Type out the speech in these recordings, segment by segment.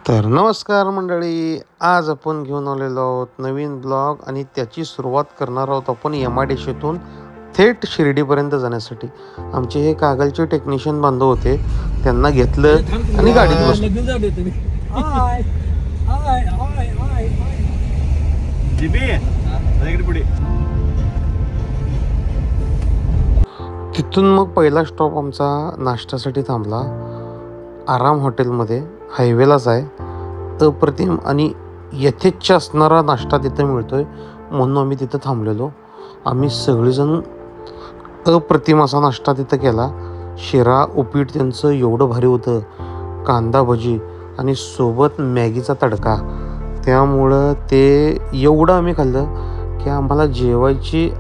तर नमस्कार मंडळी, आज आपण घेऊन आलेलो आहोत नवीन ब्लॉग आणि त्याची सुरुवात करणार आहोत आपण MIDCतून थेट शिर्डीपर्यंत जाण्यासाठी. आमचे हे कागलचे टेक्निशियन बांधव होते, त्यांना घेतलं आणि गाडीत बसलो. तिथून मग पहिला स्टॉप आमचा नाश्त्यासाठी थांबला. आराम हॉटेलमध्ये, हायवेलाच आहे. अप्रतिम आणि यथेच्छ असणारा नाश्ता तिथं मिळतोय, म्हणून आम्ही तिथं थांबलेलो. आम्ही सगळेजण अप्रतिम असा नाश्ता तिथं केला. शिरा उपीट त्यांचं एवढं भारी होतं, कांदा भजी आणि सोबत मॅगीचा तडका. त्यामुळं ते एवढं आम्ही खाल्लं की आम्हाला जेवायची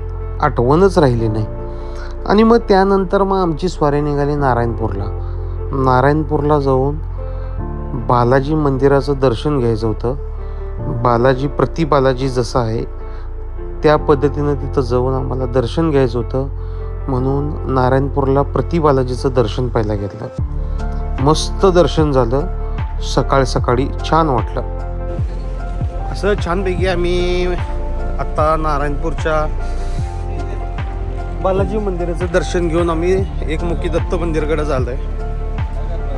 आठवणच राहिली नाही. आणि मग त्यानंतर आमची स्वारी निघाली नारायणपूरला. नारायणपूरला जाऊन बालाजी मंदिराचं दर्शन घ्यायचं होतं. प्रति बालाजी जसं आहे त्या पद्धतीनं तिथं जाऊन आम्हाला दर्शन घ्यायचं होतं, म्हणून नारायणपूरला प्रति बालाजीचं दर्शन पहिला घेतलं. मस्त दर्शन झालं. सकाळी छान वाटलं. असं छानपैकी आम्ही आता नारायणपूरच्या बालाजी मंदिराचं दर्शन घेऊन आम्ही एकमुखी दत्त मंदिरकडे चाललो आहे.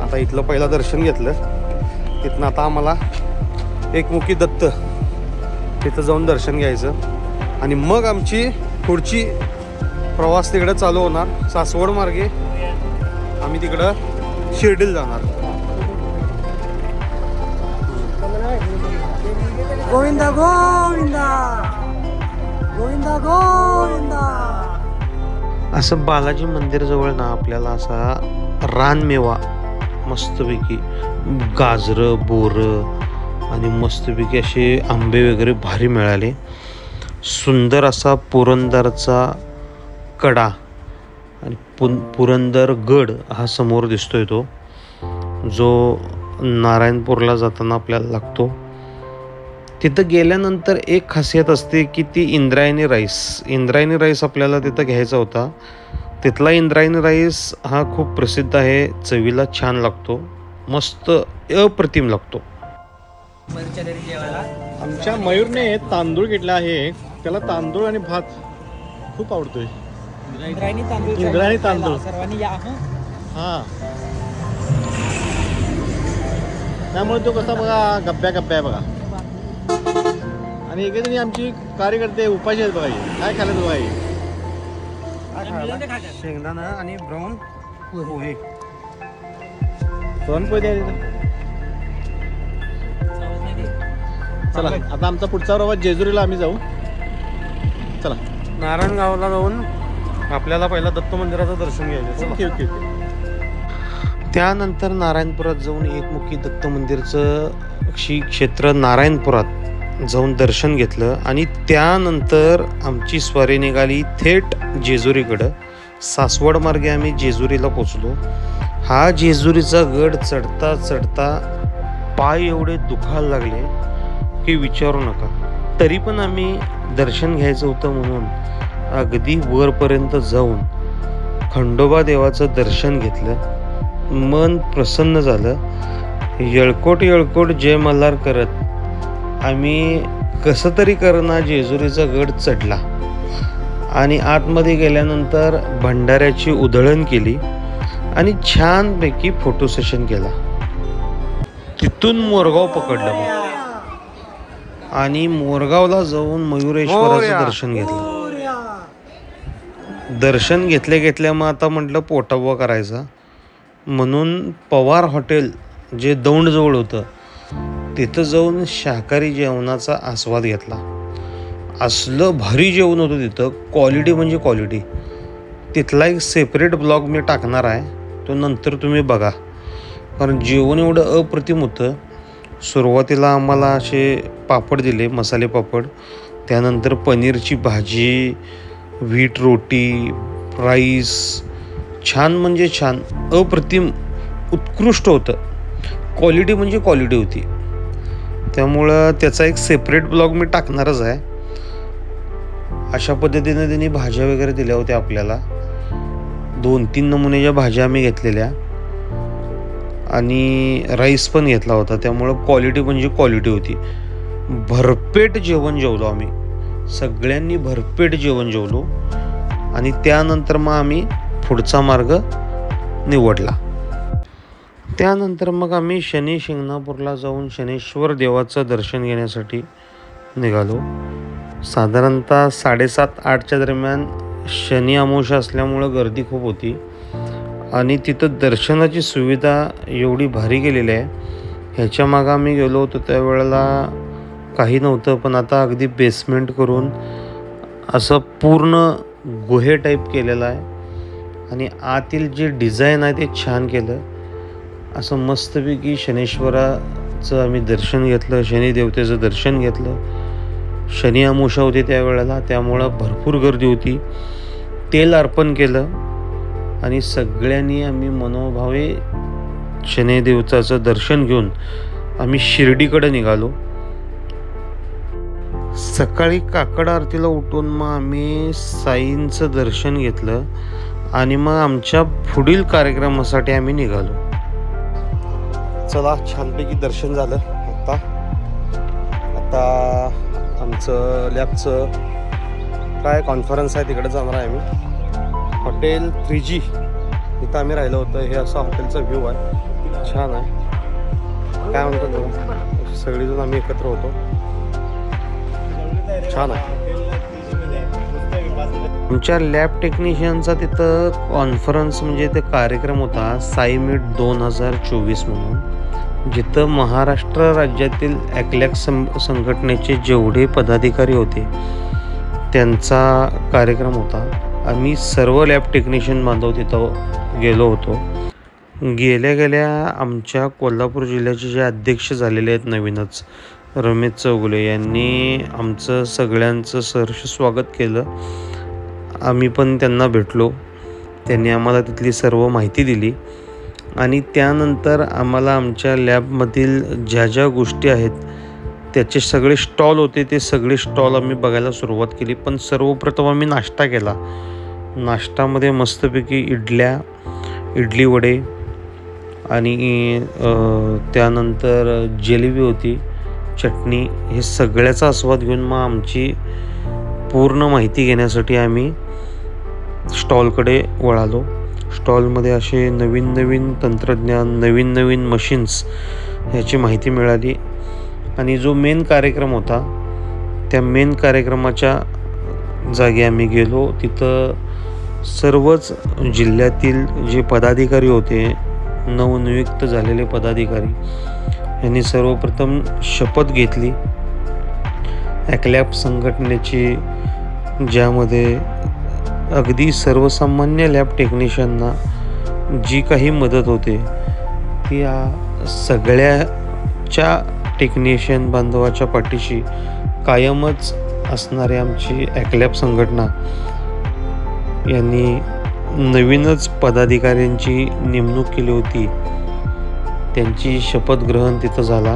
आता इथलं पहिलं दर्शन घेतलं, तिथनं आता आम्हाला एकमुखी दत्त तिथं जाऊन दर्शन घ्यायचं आणि मग आमची पुढची प्रवास तिकडं चालू होणार. सासवड मार्गे आम्ही तिकडं शिर्डीला जाणार. गोविंदा गोविंदा गोविंदा गोविंदा. असं बालाजी मंदिरजवळ ना आपल्याला असा रानमेवा मस्तपैकी, गाजरं, बोरं आणि मस्तपैकी असे आंबे वगैरे भारी मिळाले. सुंदर असा पुरंदरचा कडा आणि पुरंदर गड हा समोर दिसतोय, तो जो नारायणपूरला जाताना आपल्याला लागतो. तिथं गेल्यानंतर एक खासियत असते की ती इंद्रायणी राईस आपल्याला तिथं घ्यायचा होता. तिथला इंद्रायणी राईस हा खूप प्रसिद्ध आहे, चवीला छान लागतो, मस्त अप्रतिम लागतो. आमच्या मयूरने तांदूळ घेतला आहे, त्याला तांदूळ आणि भात खूप आवडतोय. इंद्रायणी तांदूळ सर्वांनी या. हा, त्यामुळे तो कसा बघा गप्प्या आहे बघा. आणि एकेजणी आमची कार्यकर्ते उपाशी आहेत बघा. काय खाल्लं बघा, शेंगदाणा आणि ब्राऊन पोहे. पुरणपोळी द्या. चला आता आमचा पुढचा प्रवास जेजुरीला आम्ही जाऊ. चला, नारायणगावला जाऊन आपल्याला पहिला दत्त मंदिराचं दर्शन घ्यायचं. ओके. त्यानंतर नारायणपुरात जाऊन एकमुखी दत्त मंदिरचं श्री क्षेत्र नारायणपुरात जाऊन दर्शन घेतलं आणि त्यानंतर आमची स्वारी निघाली थेट जेजुरीकडं. सासवड मार्गे आम्ही जेजुरीला पोचलो. हा जेजुरीचा गड चढता पाय एवढे दुखायला लागले की विचारू नका. तरी पण आम्ही दर्शन घ्यायचं होतं म्हणून अगदी वरपर्यंत जाऊन खंडोबा देवाचं दर्शन घेतलं. मन प्रसन्न झालं. येळकोट जय मल्हार करत आम्ही कसं तरी करना जेजुरीचा गड चढला आणि आतमध्ये गेल्यानंतर भंडाऱ्याची उधळण केली आणि छानपैकी फोटो सेशन केला. तिथून मोरगाव पकडलं आणि मोरगावला जाऊन मयुरेश्वराचं दर्शन घेतलं. दर्शन घेतल्या मग आता म्हटलं पोटाबा करायचा, म्हणून पवार हॉटेल जे दौंडजवळ होतं तिथं जाऊन शाकाहारी जेवणाचा आस्वाद घेतला. असलं भारी जेवण होतं तिथं, क्वालिटी म्हणजे क्वालिटी. तिथला एक सेपरेट ब्लॉग मी टाकणार आहे, तो नंतर तुम्ही बघा, कारण जेवण एवढं अप्रतिम होतं. सुरुवातीला आम्हाला असे पापड दिले, मसाले पापड. त्यानंतर पनीरची भाजी, व्हीट रोटी, राईस, छान म्हणजे छान, अप्रतिम, उत्कृष्ट होतं. क्वालिटी म्हणजे क्वालिटी होती. त्यामुळं त्याचा एक सेपरेट ब्लॉग मी टाकणारच आहे. अशा पद्धतीने त्यांनी भाज्या वगैरे दिल्या होत्या आपल्याला. 2-3 नमुन्याच्या भाज्या आम्ही घेतलेल्या. आणि राईस पण घेतला होता. त्यामुळं क्वालिटी म्हणजे क्वालिटी होती. भरपेट जेवण जेवलो आम्ही, सगळ्यांनी भरपेट जेवण जेवलो. आणि त्यानंतर मग आम्ही पुढचा मार्ग निवडला. त्यानंतर मग आम्ही शनी शिंगणापूरला जाऊन शनेश्वर देवाचं दर्शन घेण्यासाठी निघालो. साधारणतः 7:30-8च्या दरम्यान शनी अमावस्या असल्यामुळं गर्दी खूप होती आणि तिथं दर्शनाची सुविधा एवढी भारी केलेली आहे. ह्याच्या मागं आम्ही गेलो होतो त्यावेळेला काही नव्हतं, पण आता अगदी बेसमेंट करून असं पूर्ण गुहे टाईप केलेलं आहे आणि आतील जे डिझाईन आहे ते छान केलं. असं मस्तपैकी शनेश्वराचं आम्ही दर्शन घेतलं, शनिदेवतेचं दर्शन घेतलं. शनी अमावस्या होती त्यावेळेला, त्यामुळं भरपूर गर्दी होती. तेल अर्पण केलं आणि सगळ्यांनी आम्ही मनोभावे शनिदेवताचं दर्शन घेऊन आम्ही शिर्डीकडे निघालो. सकाळी काकड आरतीला उठून मग आम्ही साईंचं दर्शन घेतलं आणि मग आमच्या पुढील कार्यक्रमासाठी आम्ही निघालो. चला, छानपैकी दर्शन झालं. आता आमचं लॅबचं काय कॉन्फरन्स आहे तिकडे जाणार आहे आम्ही. हॉटेल 3G इथं आम्ही राहिलो होतो. हे असा हॉटेलचा व्ह्यू आहे, छान आहे. काय म्हणतो तुम्ही, सगळीजण आम्ही एकत्र होतो, छान आहे. आमच्या लॅब टेक्निशियनचा तिथं कॉन्फरन्स म्हणजे ते कार्यक्रम होता साई मीट 2024 म्हणून, जिथं महाराष्ट्र राज्यातील ॲक्लॅक संघटनेचे जेवढे पदाधिकारी होते त्यांचा कार्यक्रम होता. आम्ही सर्व लॅब टेक्निशियन बांधव तिथं गेलो होतो. गेल्या आमच्या कोल्हापूर जिल्ह्याचे जे अध्यक्ष झालेले आहेत नवीनच, रमेश चौगुले यांनी आमचं सगळ्यांचं सहर्ष स्वागत केलं. आम्ही पण त्यांना भेटलो. त्यांनी आम्हाला तिथली सर्व माहिती दिली आणि त्यानंतर आम्हाला आमच्या लॅबमधील ज्या ज्या गोष्टी आहेत त्याचे सगळे स्टॉल होते, ते सगळे स्टॉल आम्ही बघायला सुरुवात केली. पण सर्वप्रथम आम्ही नाश्ता केला. नाश्तामध्ये मस्तपैकी इडली वडे आणि त्यानंतर जिलेबी होती, चटणी, हे सगळ्याचा आस्वाद घेऊन मग आमची पूर्ण माहिती घेण्यासाठी आम्ही स्टॉलकडे वळालो. स्टॉलमध्ये असे नवीन तंत्रज्ञान, नवीन मशीन्स ह्याची माहिती मिळाली. आणि जो मेन कार्यक्रम होता त्या मेन कार्यक्रमाच्या जागी आम्ही गेलो. तिथं सर्वच जिल्ह्यातील जे पदाधिकारी होते, नवनियुक्त झालेले पदाधिकारी, यांनी सर्वप्रथम शपथ घेतली ॲक्लॅप संघटनेची, ज्यामध्ये अगदी सर्वसामान्य लॅब टेक्निशियनना जी काही मदत होते ती सगळ्याच्या टेक्निशियन बांधवाच्या पाठीशी कायमच असणारी आमची ॲक्लॅप संघटना यांनी नवीनच पदाधिकाऱ्यांची नेमणूक केली होती. त्यांची शपथग्रहण तिथं झाला.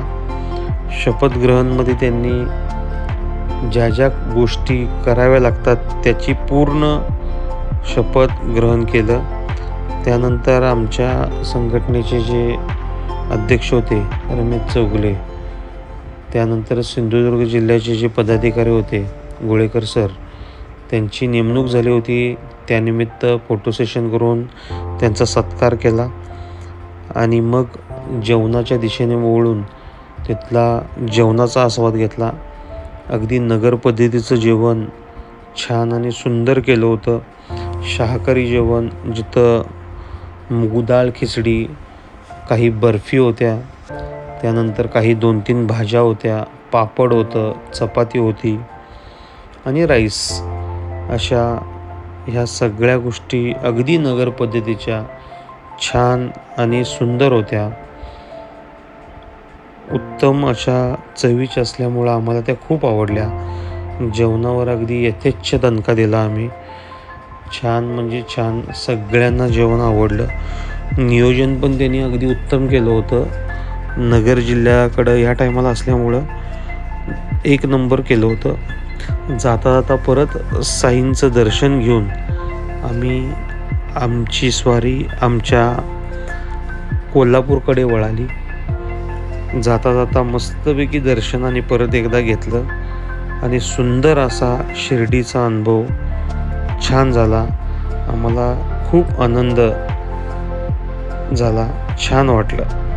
शपथग्रहणमध्ये त्यांनी ज्या ज्या गोष्टी कराव्या लागतात त्याची पूर्ण शपथ ग्रहण केलं. त्यानंतर आमच्या संघटनेचे जे अध्यक्ष होते रमेश चौगुले, त्यानंतर सिंधुदुर्ग जिल्ह्याचे जे पदाधिकारी होते गोळेकर सर, त्यांची नेमणूक झाली होती. त्यानिमित्त फोटो सेशन करून त्यांचा सत्कार केला आणि मग जेवणाच्या दिशेने वळून तिथला जेवणाचा आस्वाद घेतला. अगदी नगर पद्धतीचं जेवण छान आणि सुंदर केलं होतं. शाकाहारी जेवण, जिथं मुगडाळ खिचडी, काही बर्फी होत्या, त्यानंतर काही 2-3 भाज्या होत्या, पापड होतं, चपाती होती आणि राईस, अशा ह्या सगळ्या गोष्टी अगदी नगर पद्धतीच्या छान आणि सुंदर होत्या. उत्तम अशा चवीच्या असल्यामुळं आम्हाला त्या खूप आवडल्या. जेवणावर अगदी यथेच्छ दणका दिला आम्ही. छान म्हणजे छान, सगळ्यांना जेवण आवडलं. नियोजन पण त्यांनी अगदी उत्तम केलं होतं. नगर जिल्ह्याकडं ह्या टायमाला असल्यामुळं 1 नंबर केलं होतं. जाता परत साईंचं दर्शन घेऊन आम्ही आमची स्वारी आमच्या कोल्हापूरकडे वळाली. जाता जाता मस्तपैकी दर्शनाने परत एकदा घेतलं आणि सुंदर असा शिर्डीचा अनुभव छान झाला. आम्हाला खूप आनंद झाला, छान वाटलं.